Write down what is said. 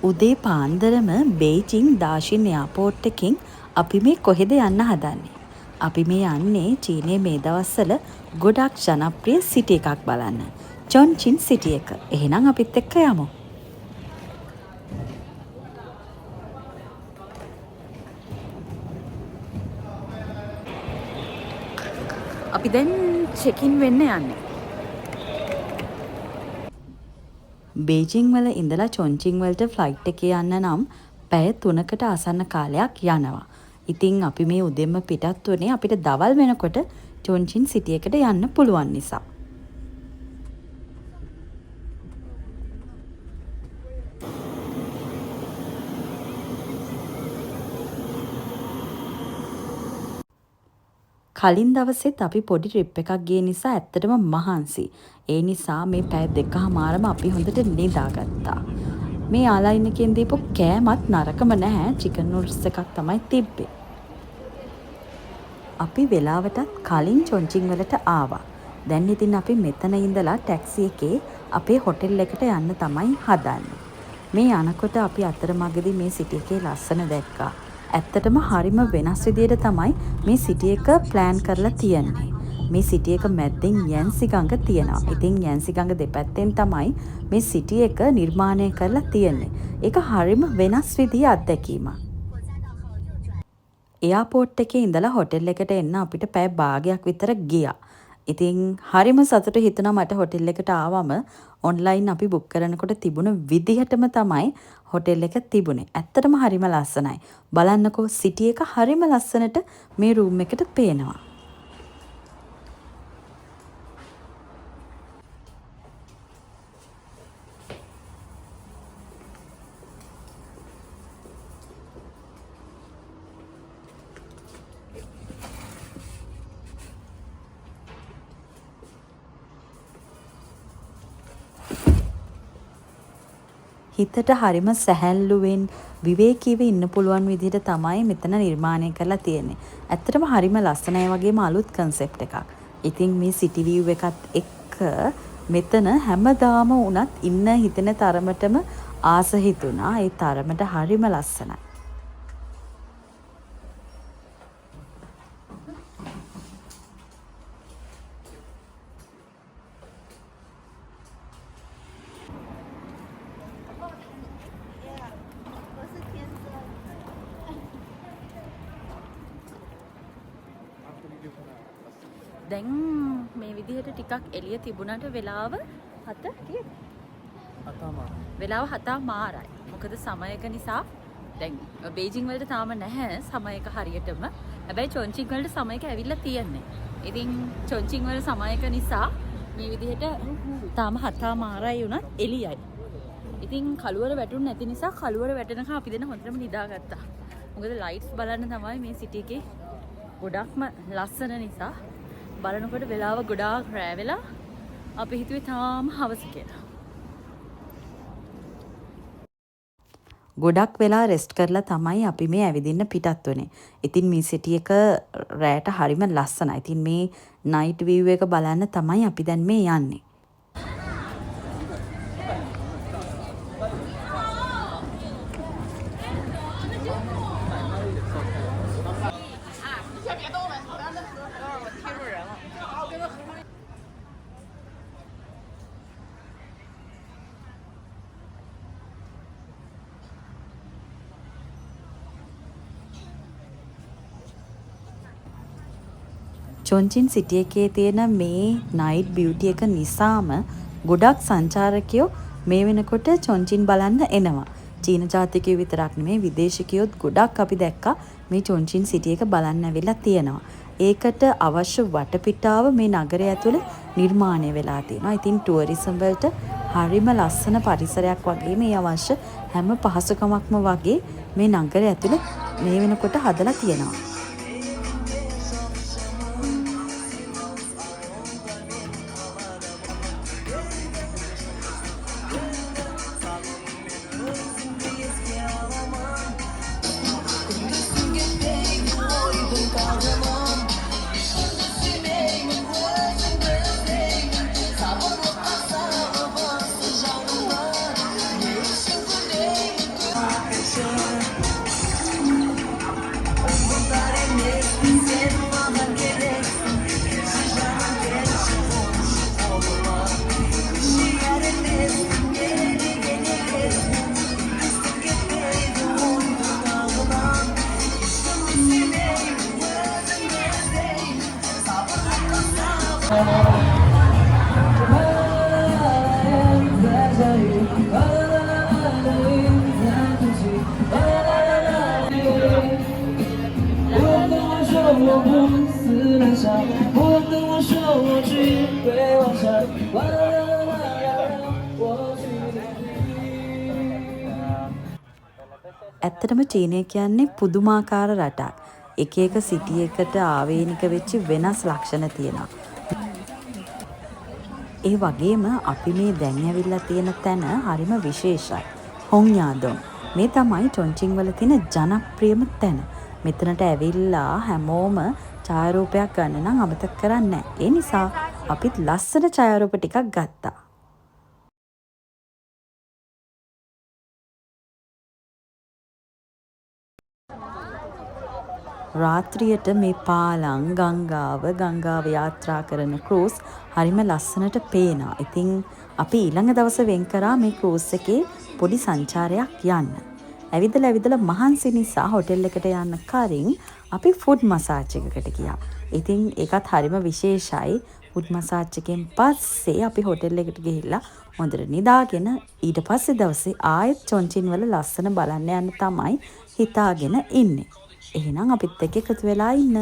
උදේ පාන්දරම Beijing දාශින් airport එකකින් අපි මේ කොහෙද යන්න හදන්නේ? අපි මේ යන්නේ චීනයේ මේ දවස්වල ගොඩක් ජනප්‍රිය සිටි එකක් බලන්න. චොන්චින් සිටි එක. එහෙනම් අපිත් එක්ක යමු. අපි දැන් චෙකින් වෙන්න යන්නේ. බේජිං වල ඉඳලා චොන්චින් වලට ෆ්ලයිට් එකේ යන්න නම් පැය 3කට ආසන්න කාලයක් යනවා. ඉතින් අපි මේ උදෙන්ම පිටත් වුණේ අපිට දවල් වෙනකොට චොන්චින් සිටි එකට යන්න පුළුවන් නිසා. කලින් දවසෙත් අපි පොඩි ට්‍රිප් එකක් ගිය නිසා ඇත්තටම මහන්සි. ඒ නිසා මේ පැය 2කමාරම අපි හොඳට නිදාගත්තා. මේ ආලයින් එකෙන් දීපු කෑමත් නරකම නැහැ. චිකන් නූඩ්ල්ස් එකක් තමයි තිබ්බේ. අපි වෙලාවටත් කලින් චොන්චින් වලට ආවා. දැන් ඉතින් අපි මෙතන ඉඳලා ටැක්සි එකේ අපේ හොටෙල් එකට යන්න තමයි හදන්නේ. මේ යනකොට අපි අතරමඟදී මේ සිටි එකේ ලස්සන දැක්කා. ඇත්තටම හරිම වෙනස් විදියට තමයි මේ සිටි එක ප්ලෑන් කරලා තියෙන්නේ. මේ සිටි එක මැද්දෙන් යැන්සි ගඟ තියෙනවා. ඉතින් යැන්සි ගඟ දෙපැත්තෙන් තමයි මේ සිටි එක නිර්මාණය කරලා තියෙන්නේ. ඒක හරිම වෙනස් විදිහේ අත්දැකීමක්. එයාපෝට් එකේ ඉඳලා හොටෙල් එකට එන්න අපිට පැය භාගයක් විතර ගියා. ඉතින් හරිම සතුටු හිතුණා මට හොටෙල් එකට ආවම ඔන්ලයින් අපි බුක් කරනකොට තිබුණ විදිහටම තමයි හොටෙල් එක තිබුණේ. ඇත්තටම හරිම ලස්සනයි. බලන්නකෝ සිටි එක හරිම ලස්සනට මේ රූම් එකට පේනවා. හිතට හරිම සැහැල්ලුවෙන් විවේකීව ඉන්න පුළුවන් විදිහට තමයි මෙතන නිර්මාණය කරලා තියෙන්නේ. ඇත්තටම හරිම ලස්සනයි වගේම අලුත් කන්සෙප්ට් එකක්. ඉතින් මේ සිටි විව් එකත් එක්ක මෙතන හැමදාම වුණත් ඉන්න හිතෙන තරමටම ආස හිතුණා. ඒ තරමට හරිම ලස්සනයි. දැන් මේ විදිහට ටිකක් එළිය තිබුණාට වෙලාව 7 කීයද? 7:00. වෙලාව 7:00 මොකද සමයක නිසා දැන් බේජිං වලට තාම නැහැ සමයක හරියටම. හැබැයි චොන්චින් වලට සමයක ඇවිල්ලා තියෙන්නේ. ඉතින් චොන්චින් වල සමයක නිසා මේ විදිහට තාම 7:00 වුණත් එළියයි. ඉතින් කළුවර වැටුනේ නැති නිසා කළුවර වැටෙනකන් අපි දෙන හොඳටම නිදාගත්තා. මොකද ලයිට්ස් බලන්න තමයි මේ සිටි එකේ ගොඩක්ම ලස්සන නිසා. බලනකොට වෙලාව ගොඩාක් රෑ වෙලා අපි හිතුවේ තාම හවස කියලා. ගොඩක් වෙලා රෙස්ට් කරලා තමයි අපි මේ ඇවිදින්න පිටත් වුනේ. ඉතින් මේ සිටි එක රෑට හරිම ලස්සනයි. ඉතින් මේ නයිට් විව් එක බලන්න තමයි අපි දැන් මේ යන්නේ. චොන්චින් සිටි එකේ තියෙන මේ නයිට් බියුටි එක නිසාම ගොඩක් සංචාරකයෝ මේ වෙනකොට චොන්චින් බලන්න එනවා. චීන ජාතිකයෝ විතරක් නෙමෙයි විදේශිකයෝත් ගොඩක් අපි දැක්කා මේ චොන්චින් සිටි එක බලන්න ඇවිල්ලා තියෙනවා. ඒකට අවශ්‍ය වටපිටාව මේ නගරය ඇතුලේ නිර්මාණය වෙලා තියෙනවා. ඉතින් ටුවරිසම් වලට හරිම ලස්සන පරිසරයක් වගේ මේ අවශ්‍ය හැම පහසුකමක්ම වගේ මේ නගරය ඇතුලේ මේ වෙනකොට හදලා තියෙනවා. ඇත්තටම චීනය කියන්නේ පුදුමාකාර රටක්. එක එක සිටි එකට ආවේනික වෙච්ච වෙනස් ලක්ෂණ තියෙනවා. ඒ වගේම අපි මේ දැන් ඇවිල්ලා තියෙන තැන හරිම විශේෂයි. හොංයාදොන්. මේ තමයි චොන්චින් වල තියෙන ජනප්‍රියම තැන. මෙතනට ඇවිල්ලා හැමෝම ඡායාරූපයක් ගන්න නම් අමතක කරන්නේ නැහැ. ඒ නිසා අපිත් ලස්සන ඡායාරූප ටිකක් ගත්තා. රාත්‍රියට මේ පාලං ගංගාව යාත්‍රා කරන ක්‍රූස් හරිම ලස්සනට පේනවා. ඉතින් අපි ඊළඟ දවස වෙන් කරා මේ ක්‍රූස් එකේ පොඩි සංචාරයක් යන්න. ඇවිදලා මහන්සි නිසා හොටෙල් එකට යන්න කලින් අපි ෆුඩ් මසාජ් එකකට ගියා. ඉතින් ඒකත් හරිම විශේෂයි. ෆුඩ් මසාජ් එකෙන් පස්සේ අපි හොටෙල් එකට ගිහිල්ලා හොඳට නිදාගෙන ඊට පස්සේ දවසේ ආයෙත් චොන්චින් වල ලස්සන බලන්න යන්න තමයි හිතාගෙන ඉන්නේ. එහෙනම් අපිත් එක්ක එකතු වෙලා ඉන්න.